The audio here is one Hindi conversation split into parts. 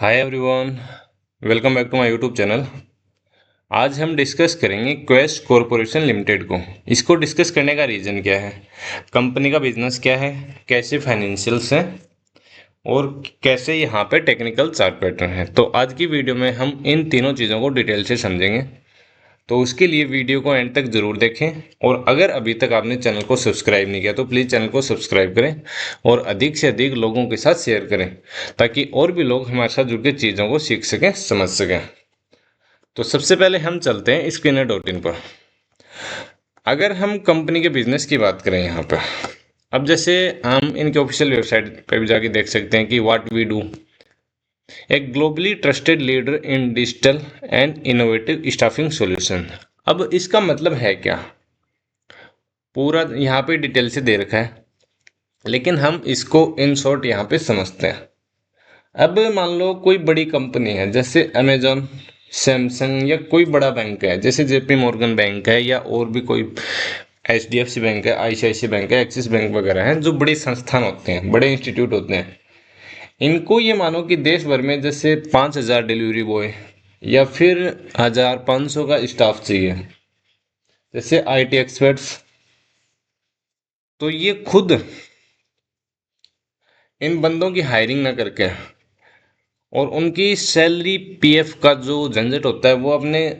Hi everyone, welcome back to my YouTube channel. आज हम डिस्कस करेंगे क्वेस्ट कॉरपोरेशन लिमिटेड को। इसको डिस्कस करने का रीज़न क्या है, कंपनी का बिजनेस क्या है, कैसे फाइनेंशियल्स हैं और कैसे यहाँ पे टेक्निकल चार्ट पैटर्न है। तो आज की वीडियो में हम इन तीनों चीज़ों को डिटेल से समझेंगे। तो उसके लिए वीडियो को एंड तक ज़रूर देखें और अगर अभी तक आपने चैनल को सब्सक्राइब नहीं किया तो प्लीज़ चैनल को सब्सक्राइब करें और अधिक से अधिक लोगों के साथ शेयर करें ताकि और भी लोग हमारे साथ जुड़ के चीज़ों को सीख सकें, समझ सकें। तो सबसे पहले हम चलते हैं स्कैनर.इन पर। अगर हम कंपनी के बिजनेस की बात करें यहाँ पर, अब जैसे हम इनके ऑफिशियल वेबसाइट पर भी जाके देख सकते हैं कि व्हाट वी डू, एक globally trusted leader in digital and innovative staffing solution. अब इसका मतलब है क्या, पूरा यहाँ पे डिटेल से दे रखा है, लेकिन हम इसको इन शॉर्ट यहाँ पे समझते हैं। अब मान लो कोई बड़ी कंपनी है जैसे अमेजॉन, सैमसंग या कोई बड़ा बैंक है जैसे जेपी मॉर्गन बैंक है या और भी कोई एचडीएफसी बैंक है, आईसीआईसीआई बैंक है, एक्सिस बैंक वगैरह हैं, जो बड़े संस्थान होते हैं, बड़े इंस्टीट्यूट होते हैं। इनको ये मानो कि देश भर में जैसे 5,000 डिलीवरी बॉय या फिर 1,500 का स्टाफ चाहिए, जैसे आईटी एक्सपर्ट्स। तो ये खुद इन बंदों की हायरिंग ना करके और उनकी सैलरी पीएफ का जो झंझट होता है वो अपने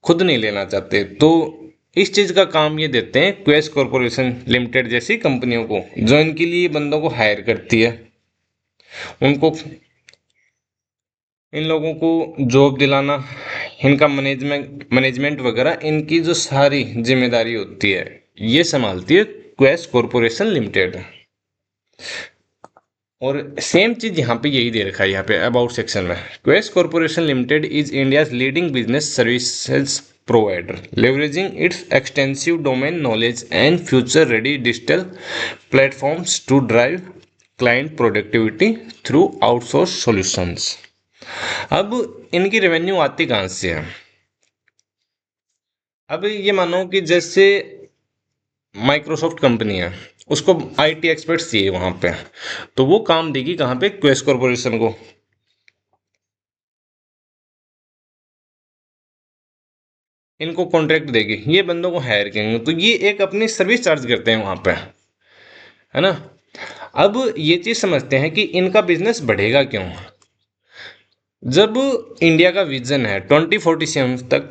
खुद नहीं लेना चाहते, तो इस चीज़ का काम ये देते हैं क्वेस्ट कॉरपोरेशन लिमिटेड जैसी कंपनियों को, जो इनके लिए बंदों को हायर करती है। उनको, इन लोगों को जॉब दिलाना, इनका मैनेजमेंट वगैरह, इनकी जो सारी जिम्मेदारी होती है ये संभालती है क्वेस्ट कॉरपोरेशन लिमिटेड। और सेम चीज यहाँ पे यही दे रखा है, यहाँ पे अबाउट सेक्शन में, Quest Corporation Limited is India's leading business services provider leveraging its extensive domain knowledge and future ready digital platforms to drive client productivity through outsource solutions. अब इनकी रेवेन्यू आती कहाँ से है? अब ये मानो कि जैसे माइक्रोसॉफ्ट कंपनी है, उसको आईटी एक्सपर्ट्स चाहिए वहां पे, तो वो काम देगी कहाँ पे? क्वेस्ट कॉरपोरेशन को। इनको कॉन्ट्रैक्ट देगी, ये बंदों को हायर करेंगे, तो ये एक अपनी सर्विस चार्ज करते हैं वहां पे, है ना। अब ये चीज समझते हैं कि इनका बिजनेस बढ़ेगा क्यों। जब इंडिया का विजन है 2047 तक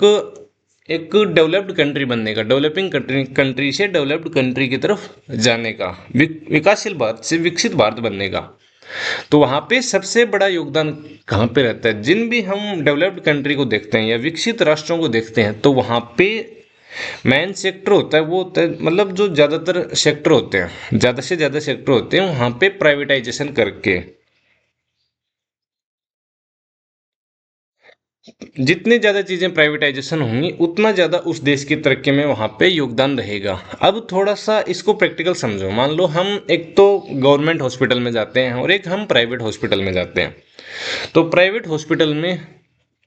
एक डेवलप्ड कंट्री बनने का, डेवलपिंग कंट्री से डेवलप्ड कंट्री की तरफ जाने का, विकासशील भारत से विकसित भारत बनने का, तो वहाँ पे सबसे बड़ा योगदान कहाँ पे रहता है? जिन भी हम डेवलप्ड कंट्री को देखते हैं या विकसित राष्ट्रों को देखते हैं, तो वहाँ पे मेन सेक्टर होता है, वो होता है, मतलब जो ज़्यादातर सेक्टर होते हैं, ज़्यादा से ज़्यादा सेक्टर होते हैं, वहाँ पे प्राइवेटाइजेशन करके जितनी ज़्यादा चीज़ें प्राइवेटाइजेशन होंगी उतना ज़्यादा उस देश की तरक्की में वहाँ पे योगदान रहेगा। अब थोड़ा सा इसको प्रैक्टिकल समझो। मान लो हम एक तो गवर्नमेंट हॉस्पिटल में जाते हैं और एक हम प्राइवेट हॉस्पिटल में जाते हैं। तो प्राइवेट हॉस्पिटल में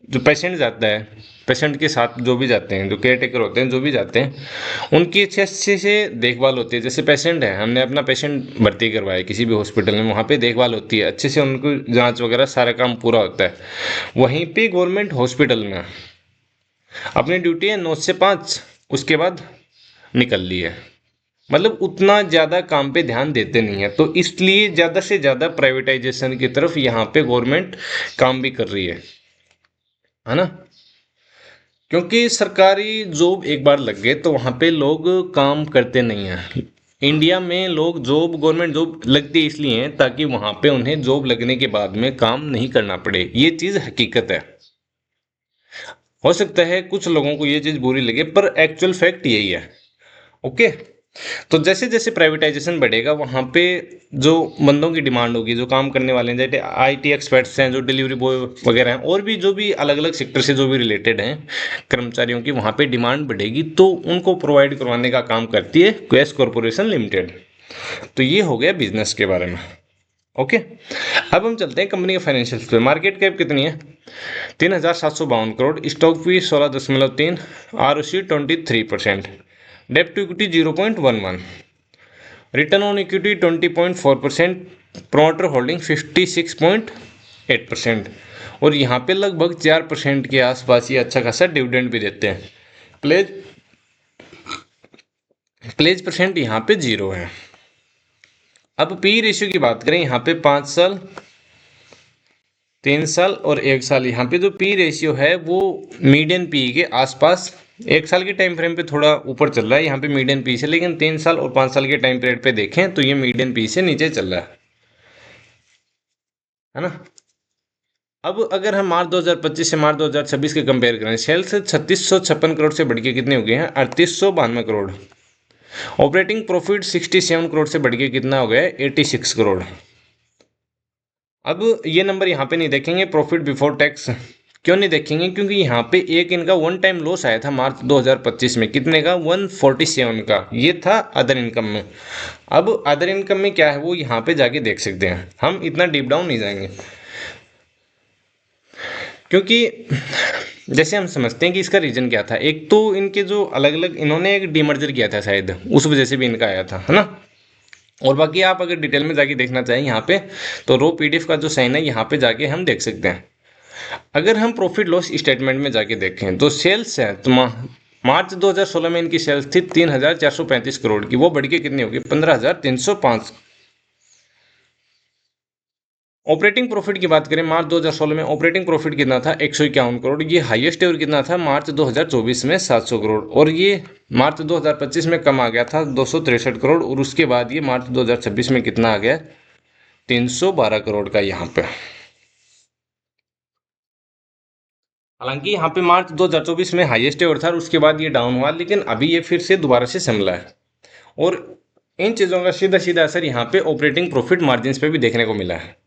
जो पेशेंट जाता है, पेशेंट के साथ जो भी जाते हैं, जो केयर टेकर होते हैं, जो भी जाते हैं, उनकी अच्छे से देखभाल होती है। जैसे पेशेंट है, हमने अपना पेशेंट भर्ती करवाया किसी भी हॉस्पिटल में, वहाँ पे देखभाल होती है अच्छे से, उनको जांच वगैरह सारा काम पूरा होता है। वहीं पे गवर्नमेंट हॉस्पिटल में अपनी ड्यूटी है 9 से 5, उसके बाद निकल ली है, मतलब उतना ज़्यादा काम पे ध्यान देते नहीं है। तो इसलिए ज़्यादा से ज़्यादा प्राइवेटाइजेशन की तरफ यहाँ पे गवर्नमेंट काम भी कर रही है ना। क्योंकि सरकारी जॉब एक बार लग गए तो वहाँ पे लोग काम करते नहीं हैं। इंडिया में लोग जॉब, गवर्नमेंट जॉब लगती इसलिए है ताकि वहाँ पे उन्हें जॉब लगने के बाद में काम नहीं करना पड़े। ये चीज़ हकीकत है। हो सकता है कुछ लोगों को ये चीज़ बुरी लगे, पर एक्चुअल फैक्ट यही है। ओके। तो जैसे जैसे प्राइवेटाइजेशन बढ़ेगा, वहाँ पे जो बंदों की डिमांड होगी, जो काम करने वाले हैं, जैसे आईटी एक्सपर्ट्स हैं, जो डिलीवरी बॉय वगैरह हैं, और भी जो भी अलग अलग सेक्टर से जो भी रिलेटेड हैं कर्मचारियों की, वहाँ पे डिमांड बढ़ेगी, तो उनको प्रोवाइड करवाने का काम करती है क्वेस्ट कॉरपोरेशन लिमिटेड। तो ये हो गया बिजनेस के बारे में। ओके। अब हम चलते हैं कंपनी के फाइनेंशियल पे। मार्केट कैप कितनी है? 3,752 करोड़, स्टॉक भी 16.3, ROC 23%, डेप्ट to equity 0.11, return on equity 20.4%, promoter holding 56.8%। और यहाँ पे लगभग 4% के आसपास ये अच्छा खासा डिविडेंड भी देते हैं। प्लेज प्लेज परसेंट यहाँ पे 0 है। अब पी रेशियो की बात करें, यहाँ पे 5 साल, 3 साल और 1 साल, यहाँ पे जो पी रेशियो है वो मीडियन पी के आसपास 1 साल के टाइम फ्रेम पे थोड़ा ऊपर चल रहा है, यहाँ पे मीडियन पी से, लेकिन 3 साल और 5 साल के टाइम पीरियड पे देखें तो ये मीडियन पी से नीचे चल रहा है ना। अब अगर हम मार्च 2025 से मार्च 2026 के कंपेयर करें, सेल्स 3656 करोड़ से बढ़ के कितने हो गए हैं, 3892 करोड़। ऑपरेटिंग प्रॉफिट 67 करोड़ से बढ़ के कितना हो गया है, 86 करोड़। अब ये नंबर यहाँ पे नहीं देखेंगे, प्रॉफिट बिफोर टैक्स क्यों नहीं देखेंगे, क्योंकि यहाँ पे एक इनका वन टाइम लॉस आया था मार्च 2025 में, कितने का, 147 का, ये था अदर इनकम में। अब अदर इनकम में क्या है वो यहाँ पे जाके देख सकते हैं, हम इतना डीप डाउन नहीं जाएंगे, क्योंकि जैसे हम समझते हैं कि इसका रीजन क्या था। एक तो इनके जो अलग अलग इन्होंने एक डीमर्जर किया था शायद, उस वजह से भी इनका आया था, है ना। और बाकी आप अगर डिटेल में जाके देखना चाहें यहाँ पे, तो रो पीडीएफ का जो साइन है यहाँ पे जाके हम देख सकते हैं। अगर हम प्रॉफिट लॉस स्टेटमेंट में जाके देखें तो सेल्स है, तो मार्च 2016 में इनकी सेल्स थी 3435 करोड़ की, वो बढ़ के कितनी होगी, 15305। ऑपरेटिंग प्रॉफिट की बात करें, मार्च 2016 में ऑपरेटिंग प्रॉफिट कितना था, 151 करोड़, ये हाईएस्ट एवर कितना था मार्च 2024 में 700 करोड़, और ये मार्च 2025 में कम आ गया था 263 करोड़, और उसके बाद ये मार्च 2026 में कितना आ गया, 312 करोड़ का यहाँ पे। हालांकि यहाँ पे मार्च 2024 में हाईएस्ट एवर था और उसके बाद ये डाउन हुआ, लेकिन अभी ये फिर से दोबारा से संभला है, और इन चीज़ों का सीधा सीधा असर यहाँ पे ऑपरेटिंग प्रॉफिट मार्जिन पे भी देखने को मिला है।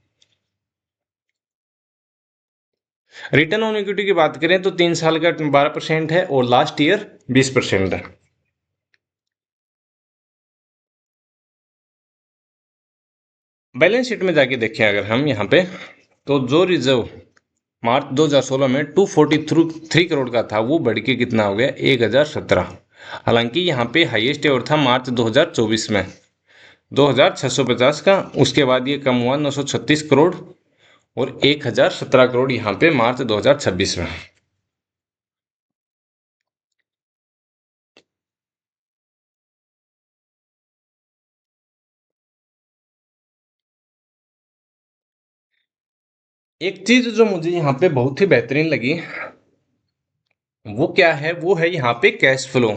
रिटर्न ऑन इक्विटी की बात करें तो 3 साल का 12% है और लास्ट ईयर 20% है। बैलेंस शीट में जाके देखें अगर हम यहाँ पे, तो जो रिजर्व मार्च 2016 में 243 करोड़ का था, वो बढ़ के कितना हो गया, 1017। हालांकि यहाँ पे हाईएस्ट एवर था मार्च 2024 में 2650 का, उसके बाद ये कम हुआ 936 करोड़ और 1017 करोड़ यहाँ पे मार्च 2026 में। एक चीज जो मुझे यहाँ पे बहुत ही बेहतरीन लगी, वो क्या है, वो है यहाँ पे कैश फ्लो।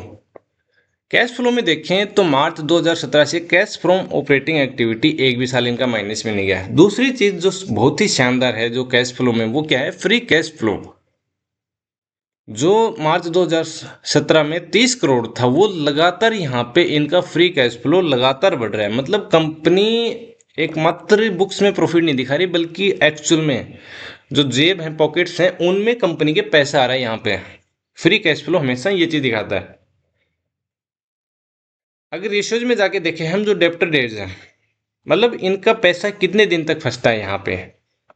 कैश फ्लो में देखें तो मार्च 2017 से कैश फ्रॉम ऑपरेटिंग एक्टिविटी एक भी साल इनका माइनस में नहीं गया है। दूसरी चीज जो बहुत ही शानदार है जो कैश फ्लो में, वो क्या है, फ्री कैश फ्लो। जो मार्च 2017 में 30 करोड़ था, वो लगातार यहाँ पे इनका फ्री कैश फ्लो लगातार बढ़ रहा है। मतलब कंपनी एकमात्र बुक्स में प्रॉफिट नहीं दिखा रही, बल्कि एक्चुअल में जो जेब है, पॉकेट्स हैं, उनमें कंपनी के पैसा आ रहा है। यहाँ पे फ्री कैश फ्लो हमेशा ये चीज दिखाता है। अगर रेशियोज में जाके देखें हम, जो डेप्टर डेज है, मतलब इनका पैसा कितने दिन तक फंसता है यहाँ पे,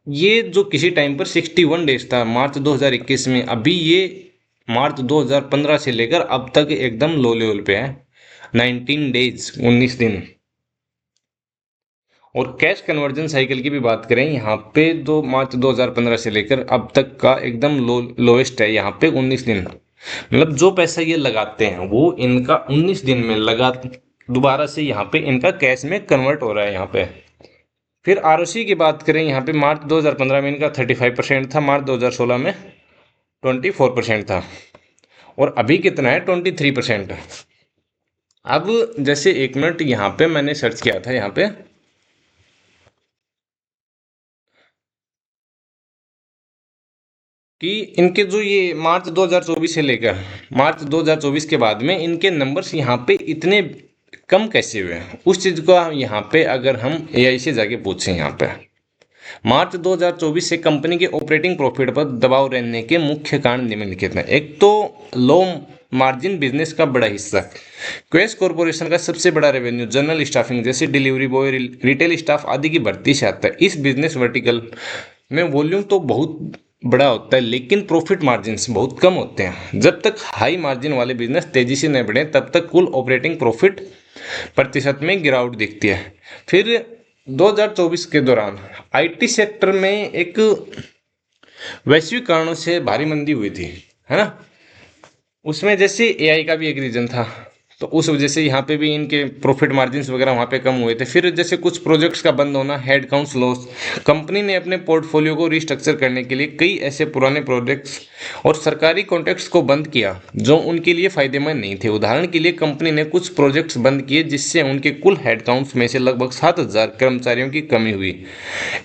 ये जो किसी टाइम पर 61 डेज था मार्च 2021 में, अभी ये मार्च 2015 से लेकर अब तक एकदम लो लेवल पे है, 19 डेज, 19 दिन। और कैश कन्वर्जन साइकिल की भी बात करें यहाँ पे, जो मार्च 2015 से लेकर अब तक का एकदम लोएस्ट है यहाँ पे 19 दिन। मतलब जो पैसा ये लगाते हैं वो इनका 19 दिन में लगा दोबारा से यहाँ पे इनका कैश में कन्वर्ट हो रहा है यहाँ पे। फिर आरओसी की बात करें यहाँ पे, मार्च 2015 में इनका 35% था, मार्च 2016 में 24% था, और अभी कितना है, 23%। अब जैसे 1 मिनट यहाँ पे मैंने सर्च किया था यहाँ पे, कि इनके जो ये मार्च 2024 से लेकर मार्च 2024 के बाद में इनके नंबर्स यहाँ पे इतने कम कैसे हुए, उस चीज़ को यहाँ पे अगर हम एआई से जाके पूछें, यहाँ पे मार्च 2024 से कंपनी के ऑपरेटिंग प्रॉफिट पर दबाव रहने के मुख्य कारण निम्नलिखित हैं। एक तो लो मार्जिन बिजनेस का बड़ा हिस्सा, क्वेस कॉरपोरेशन का सबसे बड़ा रेवेन्यू जनरल स्टाफिंग जैसे डिलीवरी बॉय, रिटेल स्टाफ आदि की भर्ती से आता है। इस बिजनेस वर्टिकल में वॉल्यूम तो बहुत बड़ा होता है, लेकिन प्रॉफिट मार्जिन बहुत कम होते हैं। जब तक हाई मार्जिन वाले बिजनेस तेजी से न बढ़े, तब तक कुल ऑपरेटिंग प्रॉफिट प्रतिशत में गिरावट दिखती है। फिर 2024 के दौरान आईटी सेक्टर में एक वैश्विक कारणों से भारी मंदी हुई थी, है ना। उसमें जैसे एआई का भी एक रीजन था, तो उस वजह से यहाँ पे भी इनके प्रॉफिट मार्जिन्स वगैरह वहाँ पे कम हुए थे। फिर जैसे कुछ प्रोजेक्ट्स का बंद होना, हेड काउंट्स लॉस, कंपनी ने अपने पोर्टफोलियो को रिस्ट्रक्चर करने के लिए कई ऐसे पुराने प्रोजेक्ट्स और सरकारी कॉन्ट्रैक्ट्स को बंद किया जो उनके लिए फायदेमंद नहीं थे। उदाहरण के लिए कंपनी ने कुछ प्रोजेक्ट्स बंद किए जिससे उनके कुल हेड काउंट्स में से लगभग 7,000 कर्मचारियों की कमी हुई।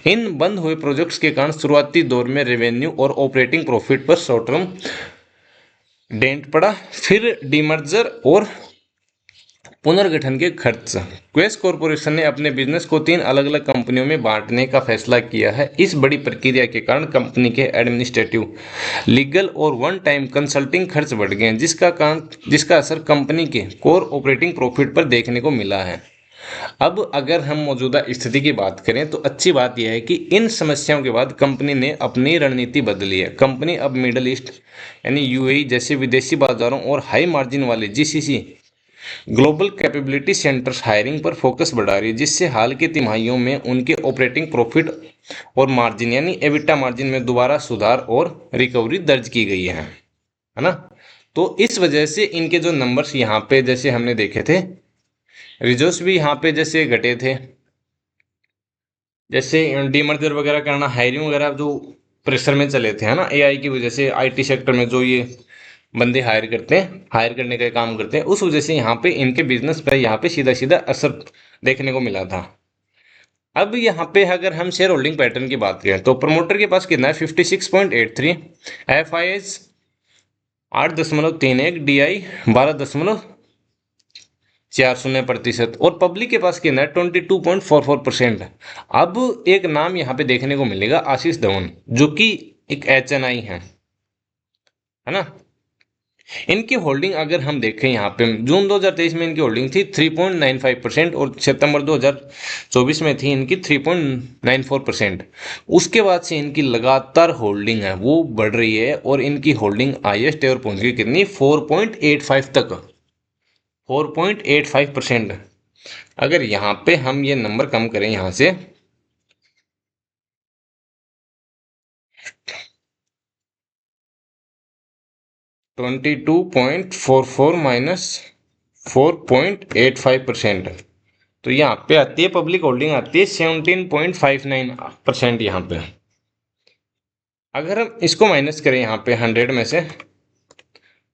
इन बंद हुए प्रोजेक्ट्स के कारण शुरुआती दौर में रेवेन्यू और ऑपरेटिंग प्रॉफिट पर शॉर्ट टर्म डेंट पड़ा। फिर डीमर्जर और पुनर्गठन के खर्च। क्वेस कॉरपोरेशन ने अपने बिजनेस को 3 अलग अलग कंपनियों में बांटने का फैसला किया है। इस बड़ी प्रक्रिया के कारण कंपनी के एडमिनिस्ट्रेटिव, लीगल और वन टाइम कंसल्टिंग खर्च बढ़ गए हैं, जिसका असर कंपनी के कोर ऑपरेटिंग प्रॉफिट पर देखने को मिला है। अब अगर हम मौजूदा स्थिति की बात करें तो अच्छी बात यह है कि इन समस्याओं के बाद कंपनी ने अपनी रणनीति बदली है। कंपनी अब मिडल ईस्ट यानी यूएई जैसे विदेशी बाजारों और हाई मार्जिन वाले GCC global capability centres hiring पर फोकस बढ़ा रही है, जिससे हाल की तिमाहियों में उनके ऑपरेटिंग प्रॉफिट और मार्जिन यानी एबिटा मार्जिन में दोबारा सुधार और रिकवरी दर्ज की गई है ना। तो इस वजह से इनके जो नंबर्स यहाँ पे जैसे हमने देखे थे, रिजर्व्स भी यहाँ पे जैसे घटे थे, जैसे डीमर्जर वगैरह करना, हायरिंग वगैरह जो प्रेशर में चले थे, है ना, एआई की वजह से आईटी सेक्टर में जो ये बंदे हायर करते हैं, हायर करने का काम करते हैं, उस वजह से यहाँ पे इनके बिजनेस पे यहाँ पे सीधा सीधा असर देखने को मिला था। अब यहाँ पे अगर हम शेयर होल्डिंग पैटर्न की बात करें तो प्रमोटर के पास कितना है 56.83, F I S 8.31, D I 12.40% और पब्लिक के पास कितना है 22.44%। अब एक नाम यहाँ पे देखने को मिलेगा, आशीष धवन, जो कि एक एचएनआई है ना। इनकी होल्डिंग अगर हम देखें यहाँ पे जून 2023 में इनकी होल्डिंग थी 3.95% और सितंबर 2024 में थी इनकी 3.94%। उसके बाद से इनकी लगातार होल्डिंग है वो बढ़ रही है और इनकी होल्डिंग हाईएस्ट और पहुंच गई कितनी 4.85 तक, 4.85%। अगर यहाँ पे हम ये नंबर कम करें यहाँ से 22.44 माइनस 4.85%, तो यहाँ पे आती है पब्लिक होल्डिंग आती है 17.59% यहाँ पे। अगर हम इसको माइनस करें यहाँ पे 100 में से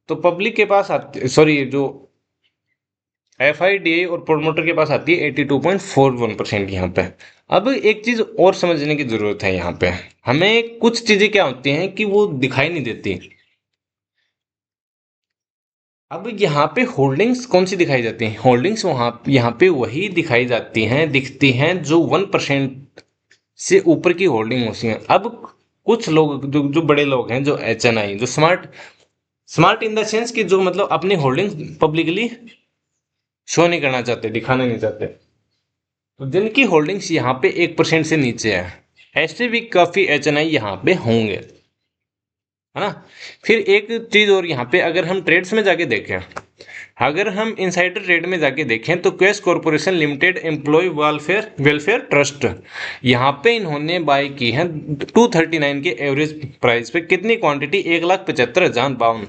तो पब्लिक के पास आती, सॉरी, जो एफआईडीए और प्रोमोटर के पास आती है 82.41% यहाँ पे। अब एक चीज और समझने की जरूरत है, यहाँ पे हमें कुछ चीजें क्या होती हैं कि वो दिखाई नहीं देती। अब यहाँ पे होल्डिंग्स कौन सी दिखाई जाती हैं, होल्डिंग्स वहां यहाँ पे वही दिखाई जाती हैं, दिखती हैं जो 1% से ऊपर की होल्डिंग होती हैं। अब कुछ लोग जो बड़े लोग हैं, जो एचएनआई, जो smart smart in the sense कि जो मतलब अपनी होल्डिंग पब्लिकली शो नहीं करना चाहते, दिखाना नहीं चाहते, तो जिनकी होल्डिंग्स यहाँ पे 1% से नीचे है, ऐसे भी काफी एचएनआई यहाँ पे होंगे, है ना। फिर एक चीज और यहाँ पे अगर हम ट्रेड्स में जाके देखें, अगर हम इनसाइडर ट्रेड में जाके देखें तो Quess corporation limited employ welfare trust, यहाँ पे इन्होंने बाय की है 239 के एवरेज प्राइस पे कितनी क्वांटिटी 1,75,052।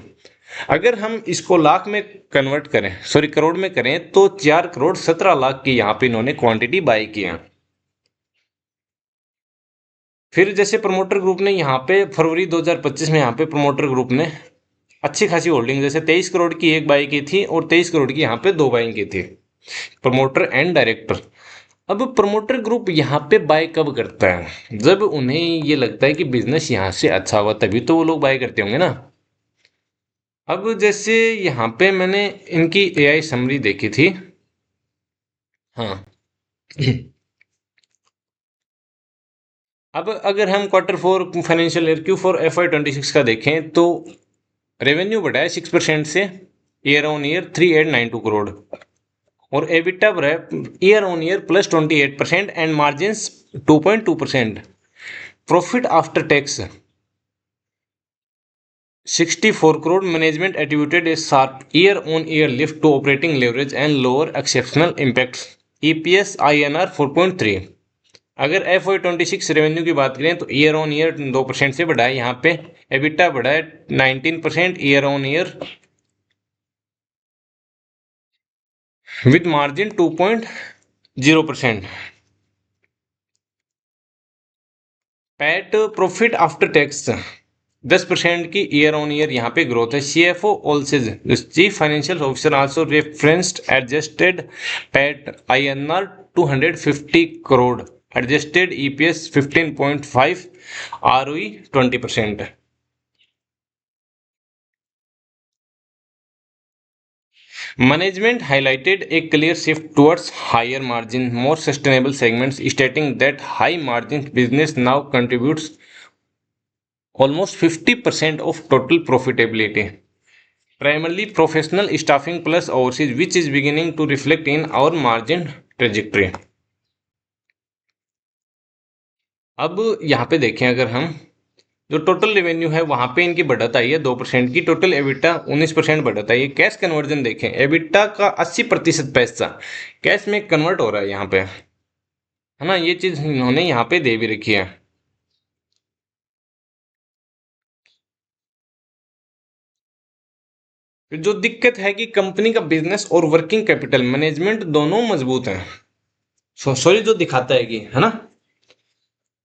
अगर हम इसको लाख में कन्वर्ट करें, सॉरी करोड़ में करें, तो 4,17,00,000 की यहाँ पे इन्होंने क्वांटिटी बाय की है। फिर जैसे प्रमोटर ग्रुप ने यहाँ पे फरवरी 2025 में यहाँ पे प्रमोटर ग्रुप ने अच्छी खासी होल्डिंग, जैसे 23 करोड़ की एक बाई की थी और 23 करोड़ की यहाँ पे 2 बाई की थी, प्रमोटर एंड डायरेक्टर। अब प्रमोटर ग्रुप यहाँ पे बाय कब करता है, जब उन्हें ये लगता है कि बिजनेस यहाँ से अच्छा हुआ, तभी तो वो लोग बाय करते होंगे ना। अब जैसे यहाँ पे मैंने इनकी एआई समरी देखी थी, हाँ। अब अगर हम Q4 financial year Q4 FY26 का देखें तो रेवेन्यू बढ़ा है 6% से ईयर ऑन ईयर 3,892 करोड़ और एबिटा बढ़ा है year on year +28% and margins 2.2%। Profit after tax 64 crore. Management attributed a sharp year on year lift to operating leverage and lower exceptional impacts. EPS INR 4.3। अगर FY26 रेवेन्यू की बात करें तो ईयर ऑन ईयर 2% से बढ़ा है। यहाँ पे एबिटा बढ़ा है 19% year on year with margin 2.0%। PAT profit after tax 10% की ईयर ऑन ईयर यहाँ पे ग्रोथ है। CFO also chief financial officer also referenced adjusted PAT INR 250 crore, adjusted EPS 15.5, ROE 20%। Management highlighted a clear shift towards higher margin, more sustainable segments, stating that high margin business now contributes almost 50% of total profitability, primarily professional staffing plus overseas, which is beginning to reflect in our margin trajectory। अब यहाँ पे देखें, अगर हम जो टोटल रेवेन्यू है वहां पे इनकी बढ़त आई है 2% की, टोटल एबिटा 19% बढ़त आई है। कैश कन्वर्जन देखें, एबिटा का 80% पैसा कैश में कन्वर्ट हो रहा है यहाँ पे, है ना। ये चीज इन्होंने यहाँ पे दे भी रखी है। जो दिक्कत है कि कंपनी का बिजनेस और वर्किंग कैपिटल मैनेजमेंट दोनों मजबूत हैं। सॉरी, जो दिखाता है कि, है ना,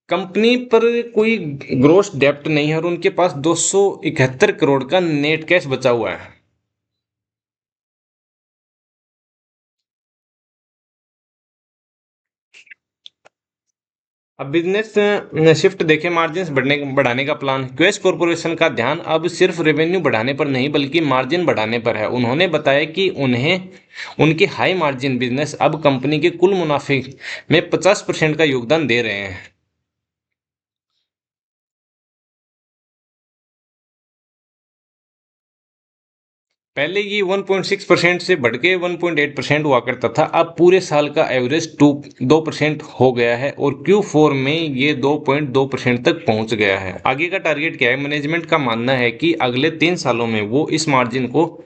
कंपनी पर कोई ग्रोस डेप्ट नहीं है और उनके पास 271 करोड़ का नेट कैश बचा हुआ है। अब बिजनेस शिफ्ट देखें, मार्जिन बढ़ाने का प्लान। क्वेस कॉरपोरेशन का ध्यान अब सिर्फ रेवेन्यू बढ़ाने पर नहीं बल्कि मार्जिन बढ़ाने पर है। उन्होंने बताया कि उन्हें उनके हाई मार्जिन बिजनेस अब कंपनी के कुल मुनाफे में 50% का योगदान दे रहे हैं। पहले ये 1.6% से बढ़ के 1.8% हुआ करता था, अब पूरे साल का एवरेज 2% हो गया है और Q4 में ये 2.2% तक पहुंच गया है। आगे का टारगेट क्या है? मैनेजमेंट का मानना है कि अगले 3 सालों में वो इस मार्जिन को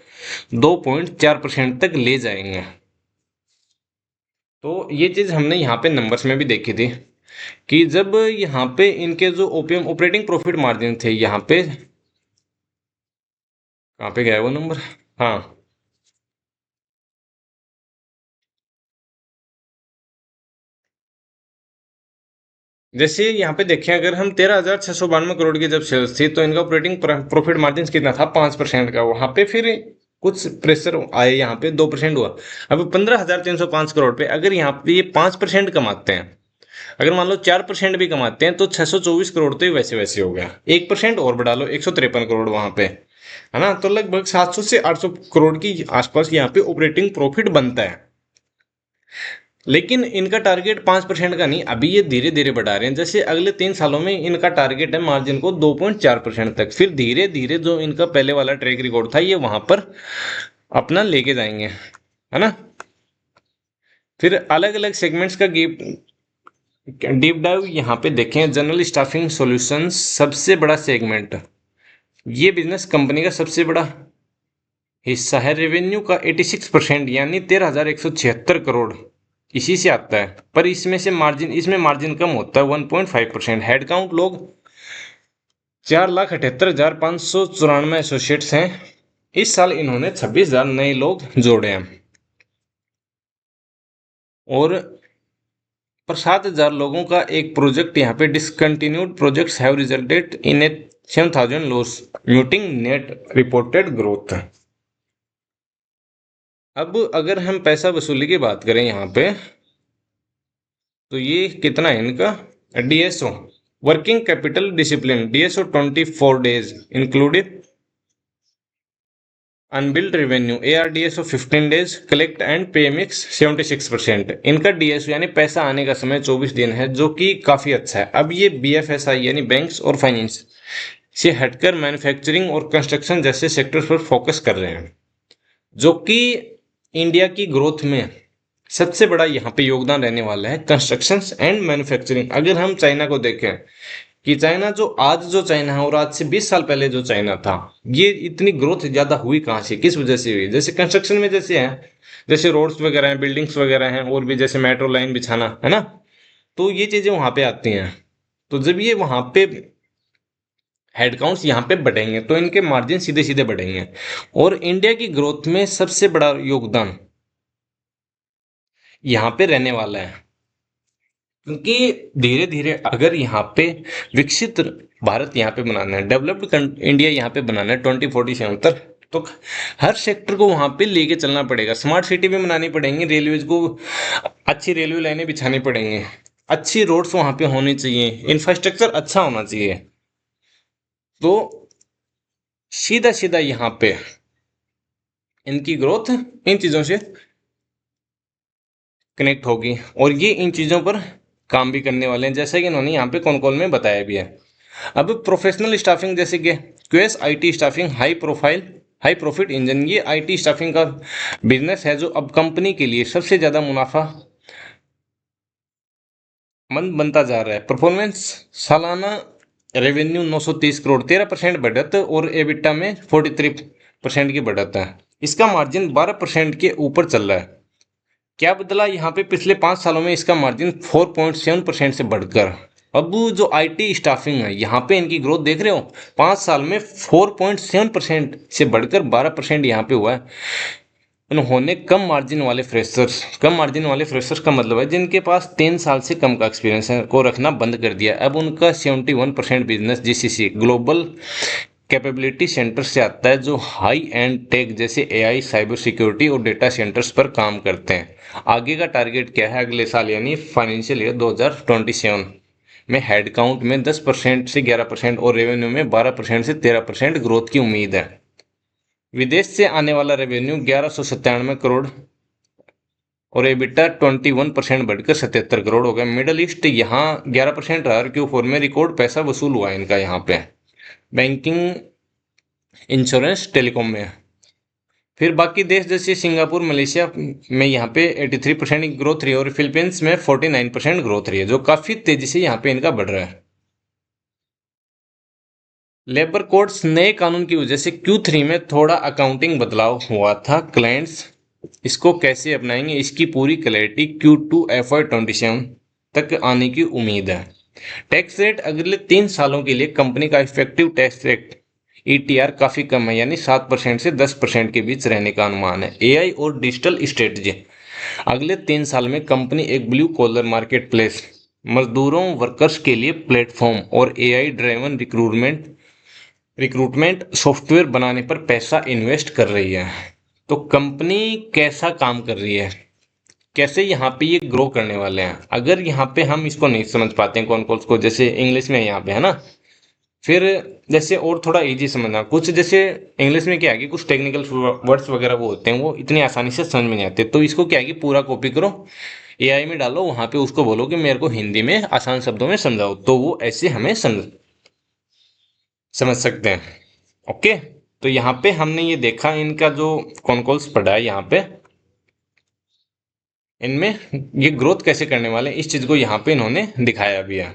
2.4% तक ले जाएंगे। तो ये चीज हमने यहाँ पे नंबर्स में भी देखी थी कि जब यहाँ पे इनके जो ओपीएम ऑपरेटिंग प्रॉफिट मार्जिन थे, यहाँ पे कहाँ पे गया है वो नंबर, हाँ, जैसे यहाँ पे देखें, अगर हम 13,692 करोड़ की जब सेल्स थी तो इनका ऑपरेटिंग प्रॉफिट मार्जिन कितना था? 5% का। वहां पे फिर कुछ प्रेशर आए, यहाँ पे 2% हुआ। अब 15,305 करोड़ पे अगर यहाँ पे ये 5% कमाते हैं, अगर मान लो 4% भी कमाते हैं तो 624 करोड़ तो वैसे वैसे हो गया। 1% और बढ़ा लो, 153 करोड़ वहां पे, है ना। तो लगभग 700 से 800 करोड़ की आसपास यहाँ पे ऑपरेटिंग प्रॉफिट बनता है। लेकिन इनका टारगेट 5% का नहीं, अभी ये धीरे धीरे बढ़ा रहे हैं। जैसे अगले 3 सालों में इनका टारगेट है मार्जिन को 2.4% तक, फिर धीरे धीरे जो इनका पहले वाला ट्रैक रिकॉर्ड था ये वहां पर अपना लेके जाएंगे, है ना। फिर अलग अलग सेगमेंट्स का डीप डाइव यहाँ पे देखें। जनरल स्टाफिंग सॉल्यूशंस सबसे बड़ा सेगमेंट, ये बिजनेस कंपनी का सबसे बड़ा हिस्सा है। रेवेन्यू का 86% यानी 13,176 करोड़ इसी से आता है, पर इसमें मार्जिन कम होता है 1.5%। हेडकाउंट लोग 4,78,594 एसोसिएट्स हैं। इस साल इन्होंने 26,000 नए लोग जोड़े हैं और पर 7,000 लोगों का एक प्रोजेक्ट यहाँ पे discontinued projects have resulted in A 7,000 loss, muting net reported growth. अब अगर हम पैसा वसूली की बात करें यहाँ पे, तो ये कितना है इनका DSO, working capital discipline, DSO 24 days included unbilled revenue, ARDSO 15 days, collect and पे मिक्स 76%। इनका DSO यानी पैसा आने का समय 24 दिन है, जो कि काफी अच्छा है। अब ये BFSI यानी बैंक्स और फाइनेंस से हटकर मैन्युफैक्चरिंग और कंस्ट्रक्शन जैसे सेक्टर्स पर फोकस कर रहे हैं, जो कि इंडिया की ग्रोथ में सबसे बड़ा यहाँ पे योगदान रहने वाला है, कंस्ट्रक्शन एंड मैन्युफैक्चरिंग। अगर हम चाइना को देखें कि जो चाइना है और आज से 20 साल पहले जो चाइना था, ये इतनी ग्रोथ ज्यादा हुई कहाँ से, किस वजह से हुई? जैसे कंस्ट्रक्शन में जैसे है, जैसे रोड्स वगैरह हैं, बिल्डिंग्स वगैरह हैं, और भी जैसे मेट्रो लाइन बिछाना, है ना। तो ये चीजें वहां पे आती हैं। तो जब ये वहां पे हेड काउंट्स यहाँ पे बढ़ेंगे तो इनके मार्जिन सीधे सीधे बढ़ेंगे। और इंडिया की ग्रोथ में सबसे बड़ा योगदान यहाँ पे रहने वाला है, क्योंकि धीरे धीरे अगर यहाँ पे विकसित भारत यहाँ पे बनाना है, डेवलप्ड इंडिया यहाँ पे बनाना है 2047 तक, तो हर सेक्टर को वहां पे लेके चलना पड़ेगा। स्मार्ट सिटी भी बनानी पड़ेंगी, रेलवेज को अच्छी रेलवे लाइनें बिछानी पड़ेंगी, अच्छी रोड्स वहां पे होनी चाहिए, इंफ्रास्ट्रक्चर अच्छा होना चाहिए। तो सीधा सीधा यहाँ पे इनकी ग्रोथ इन चीजों से कनेक्ट होगी, और ये इन चीजों पर काम भी करने वाले हैं, जैसा कि इन्होंने यहाँ पे कौन कॉल में बताया भी है। अब प्रोफेशनल स्टाफिंग जैसे कि QS IT staffing high profile high profit engine, ये आईटी स्टाफिंग का बिजनेस है जो अब कंपनी के लिए सबसे ज्यादा मुनाफा मंद बनता जा रहा है। परफॉर्मेंस सालाना रेवेन्यू 930 करोड़, 13% बढ़त, और एबिटा में 43% की बढ़त है। इसका मार्जिन 12% के ऊपर चल रहा है। क्या बदला यहाँ पे पिछले 5 सालों में? इसका मार्जिन 4.7% से बढ़कर अब जो आईटी स्टाफिंग है यहाँ पे इनकी ग्रोथ देख रहे हो, 5 साल में 4.7% से बढ़कर 12% यहाँ पे हुआ है। उन्होंने कम मार्जिन वाले फ्रेशर्स का मतलब है जिनके पास 3 साल से कम का एक्सपीरियंस है को रखना बंद कर दिया। अब उनका 71% business GCC global capability centre से आता है, जो हाई एंड टेक जैसे एआई, साइबर सिक्योरिटी और डेटा सेंटर्स पर काम करते हैं। आगे का टारगेट क्या है अगले साल यानी फाइनेंशियल ईयर 2027 में? हेड काउंट में 10% से 11% और रेवेन्यू में 12% से 13% ग्रोथ की उम्मीद है। विदेश से आने वाला रेवेन्यू 1197 करोड़ और एबिटा 21% बढ़कर 77 करोड़ हो गया। मिडल ईस्ट यहाँ 11% रहा, Q4 में रिकॉर्ड पैसा वसूल हुआ इनका यहाँ पे। बैंकिंग, इंश्योरेंस, टेलीकॉम में। फिर बाकी देश जैसे सिंगापुर, मलेशिया में यहाँ पे 83% की ग्रोथ रही है, और फिलीपींस में 49% ग्रोथ रही है, जो काफी तेजी से यहाँ पे इनका बढ़ रहा है। लेबर कोड्स नए कानून की वजह से Q3 में थोड़ा अकाउंटिंग बदलाव हुआ था। क्लाइंट्स इसको कैसे अपनाएंगे, इसकी पूरी क्लैरिटी Q2 FY27 तक आने की उम्मीद है। टैक्स रेट अगले 3 सालों के लिए कंपनी का इफेक्टिव टैक्स रेट ईटीआर काफी कम है, यानी 7% से 10% के बीच रहने का अनुमान है। एआई और डिजिटल स्ट्रेटजी, अगले 3 साल में कंपनी एक ब्लू कॉलर मार्केट प्लेस, मजदूरों वर्कर्स के लिए प्लेटफॉर्म और एआई ड्राइवन रिक्रूटमेंट सॉफ्टवेयर बनाने पर पैसा इन्वेस्ट कर रही है। तो कंपनी कैसा काम कर रही है, कैसे यहाँ पे ये ग्रो करने वाले हैं, अगर यहाँ पे हम इसको नहीं समझ पाते हैं कौन कौन को, जैसे इंग्लिश में यहाँ पे है ना, फिर जैसे और थोड़ा इजी समझना, कुछ जैसे इंग्लिश में क्या है कि कुछ टेक्निकल वर्ड्स वगैरह वो होते हैं, वो इतनी आसानी से समझ में नहीं आते, तो इसको क्या है कि पूरा कॉपी करो, एआई में डालो, वहां पे उसको बोलो कि मेरे को हिंदी में आसान शब्दों में समझाओ, तो वो ऐसे हमें समझ सकते हैं। ओके, तो यहाँ पे हमने ये देखा इनका जो कॉन्कोल्स पढ़ा है यहाँ पे, इनमें ये ग्रोथ कैसे करने वाले हैं, इस चीज को यहाँ पे इन्होंने दिखाया भी है।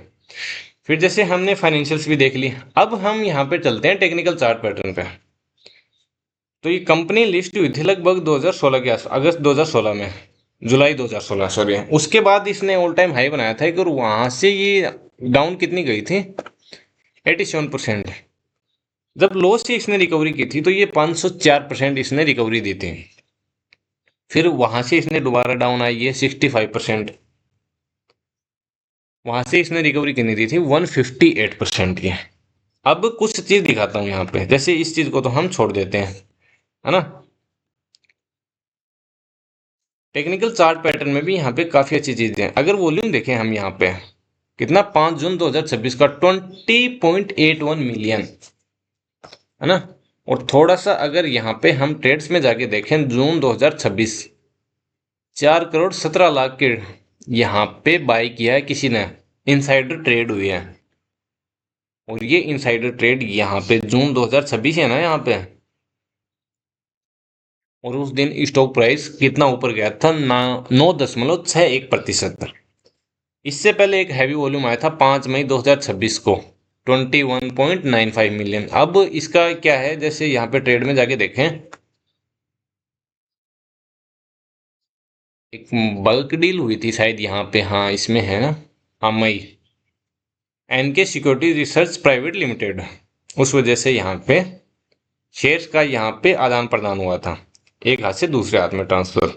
फिर जैसे हमने फाइनेंशियल्स भी देख ली, अब हम यहाँ पे चलते हैं टेक्निकल चार्ट पैटर्न पे। तो ये कंपनी लिस्ट हुई थी लगभग 2016 के आस अगस्त 2016 में, जुलाई 2016 सॉरी, उसके बाद इसने ऑल टाइम हाई बनाया था, और वहां से ये डाउन कितनी गई थी, 87%। जब लो से इसने रिकवरी की थी तो ये 504% इसने रिकवरी दी थी। फिर वहां से इसने दोबारा डाउन आई है 65%, वहां से इसने रिकवरी कितनी दी थी, 158% की। अब कुछ चीज दिखाता हूं यहाँ पे, जैसे इस चीज को तो हम छोड़ देते हैं, है ना। टेक्निकल चार्ट पैटर्न में भी यहाँ पे काफी अच्छी चीजें हैं। अगर वॉल्यूम देखें हम यहाँ पे कितना, 5 जून 2026 का 20.81 मिलियन, है ना। और थोड़ा सा अगर यहाँ पे हम ट्रेड्स में जाके देखें, जून 2026 4 करोड़ 17 लाख के यहाँ पे बाई किया है किसी ने, इनसाइडर ट्रेड हुई है। और ये इनसाइडर ट्रेड यहाँ पे जून 2026 है ना यहाँ पे, और उस दिन स्टॉक प्राइस कितना ऊपर गया था ना, 9.61%। इससे पहले एक हैवी वॉल्यूम आया था 5 मई 2026 को, 21.95 मिलियन। अब इसका क्या है, जैसे यहाँ पे ट्रेड में जाके देखें, एक बल्क डील हुई थी शायद यहाँ पे, हाँ इसमें है, अमई एनके सिक्योरिटी रिसर्च प्राइवेट लिमिटेड, उस वजह से यहाँ पे शेयर्स का यहाँ पे आदान प्रदान हुआ था, एक हाथ से दूसरे हाथ में ट्रांसफर।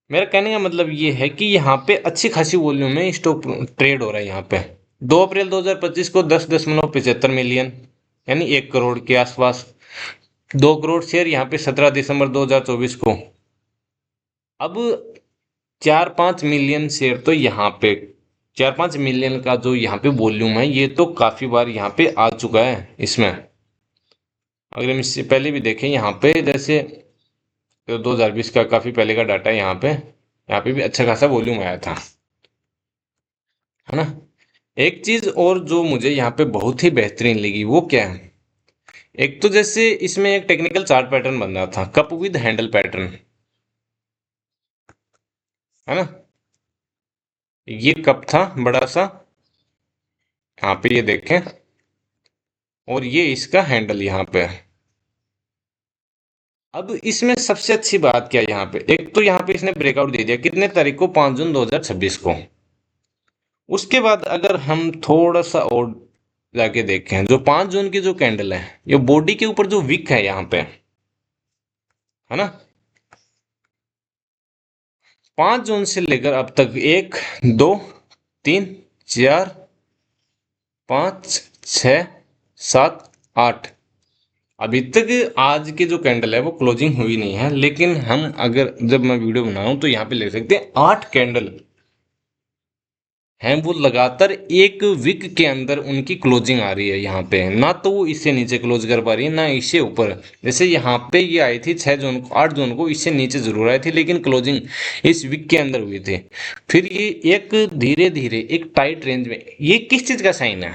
मेरा कहने का मतलब ये है कि यहाँ पे अच्छी खासी वॉल्यूम में स्टॉक ट्रेड हो रहा है यहाँ पे। 2 अप्रैल 2025 को 10.75 मिलियन यानी 1 करोड़ के आसपास, 2 करोड़ शेयर यहाँ पे 17 दिसंबर 2024 को। अब 4-5 मिलियन शेयर तो यहाँ पे 4-5 मिलियन का जो यहाँ पे वॉल्यूम है, ये तो काफी बार यहाँ पे आ चुका है इसमें। अगर हम इससे पहले भी देखें यहाँ पे, जैसे तो 2020 का काफी पहले का डाटा है यहाँ पे भी अच्छा खासा वॉल्यूम आया था, है ना। एक चीज और जो मुझे यहाँ पे बहुत ही बेहतरीन लगी वो क्या है, एक तो जैसे इसमें एक टेक्निकल चार्ट पैटर्न बन रहा था, कप विद हैंडल पैटर्न, है ना। ये कप था बड़ा सा, यहाँ पे ये देखें, और ये इसका हैंडल यहाँ पे है। अब इसमें सबसे अच्छी बात क्या है यहाँ पे, एक तो यहाँ पे इसने ब्रेकआउट दे दिया कितने तारीख को, 5 जून 2026 को। उसके बाद अगर हम थोड़ा सा और जाके देखें, जो 5 जून की जो कैंडल है, ये बॉडी के ऊपर जो विक है यहाँ पे, है ना, 5 जून से लेकर अब तक 1 2 3 4 5 6 7 8, अभी तक आज की जो कैंडल है वो क्लोजिंग हुई नहीं है, लेकिन हम अगर जब मैं वीडियो बनाऊं तो यहाँ पे ले सकते हैं 8 कैंडल हैं, वो लगातार एक वीक के अंदर उनकी क्लोजिंग आ रही है यहाँ पे, ना तो वो इससे नीचे क्लोज कर पा रही है ना इससे ऊपर। जैसे यहाँ पे ये आई थी 6 जून को, 8 जून को इससे नीचे जरूर आई थी, लेकिन क्लोजिंग इस वीक के अंदर हुई थी। फिर ये एक धीरे धीरे एक टाइट रेंज में, ये किस चीज का साइन है,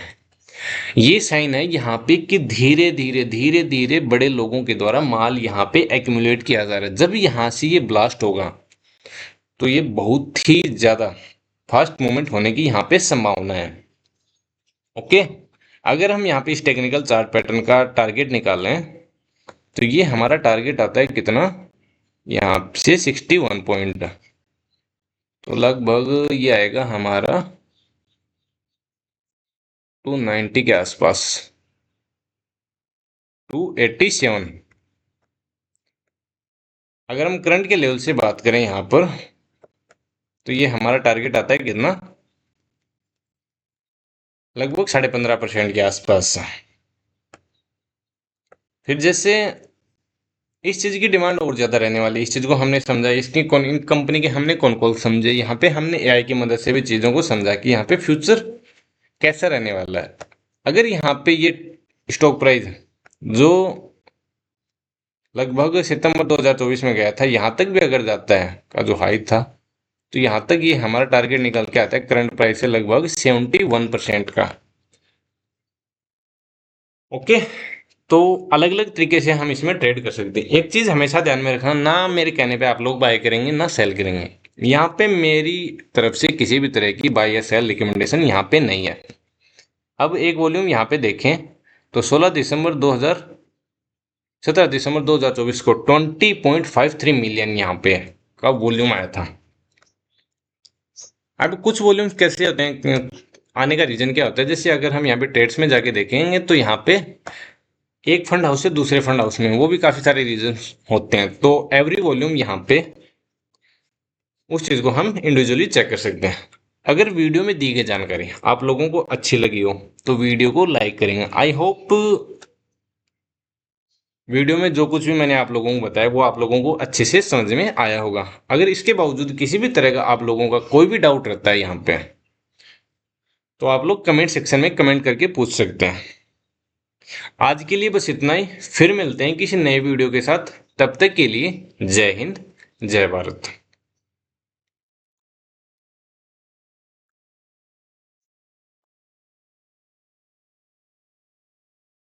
ये साइन है यहाँ पे कि धीरे धीरे बड़े लोगों के द्वारा माल यहाँ पे एक्यूमुलेट किया जा रहा है। जब यहाँ से ये ब्लास्ट होगा तो ये बहुत ही ज्यादा फास्ट मूवमेंट होने की यहाँ पे संभावना है। ओके, अगर हम यहाँ पे इस टेक्निकल चार्ट पैटर्न का टारगेट निकालें तो ये हमारा टारगेट आता है कितना, यहाँ से 61 पॉइंट, तो लगभग ये आएगा हमारा 290 के आसपास, 287। अगर हम करंट के लेवल से बात करें यहाँ पर, तो ये हमारा टारगेट आता है कितना, लगभग 15.5% के आसपास। फिर जैसे इस चीज की डिमांड और ज्यादा रहने वाली, इस चीज को हमने समझा, इसकी कौन, इन कंपनी के हमने कौन कौन समझे, यहाँ पे हमने एआई की मदद से भी चीजों को समझा कि यहाँ पे फ्यूचर कैसा रहने वाला है। अगर यहाँ पे ये स्टॉक प्राइस जो लगभग सितंबर 2024 में गया था, यहाँ तक भी अगर जाता है का जो हाई था, तो यहाँ तक ये हमारा टारगेट निकल के आता है करंट प्राइस से लगभग 71% का। ओके, तो अलग अलग तरीके से हम इसमें ट्रेड कर सकते हैं। एक चीज हमेशा ध्यान में रखना, ना मेरे कहने पे आप लोग बाय करेंगे ना सेल करेंगे, यहाँ पे मेरी तरफ से किसी भी तरह की बाय या सेल रिकमेंडेशन यहाँ पे नहीं है। अब एक वॉल्यूम यहाँ पे देखें तो 17 दिसंबर 2024 को 20.53 मिलियन यहाँ पे का वॉल्यूम आया था। अब कुछ वॉल्यूम्स कैसे होते हैं, आने का रीजन क्या होता है, जैसे अगर हम यहाँ पे ट्रेड्स में जाके देखेंगे तो यहाँ पे एक फंड हाउस से दूसरे फंड हाउस में वो भी काफी सारे रीजन होते हैं, तो एवरी वॉल्यूम यहाँ पे उस चीज को हम इंडिविजुअली चेक कर सकते हैं। अगर वीडियो में दी गई जानकारी आप लोगों को अच्छी लगी हो तो वीडियो को लाइक करेंगे। आई होप वीडियो में जो कुछ भी मैंने आप लोगों को बताया वो आप लोगों को अच्छे से समझ में आया होगा। अगर इसके बावजूद किसी भी तरह का आप लोगों का कोई भी डाउट रहता है यहाँ पे, तो आप लोग कमेंट सेक्शन में कमेंट करके पूछ सकते हैं। आज के लिए बस इतना ही, फिर मिलते हैं किसी नए वीडियो के साथ, तब तक के लिए जय हिंद जय भारत।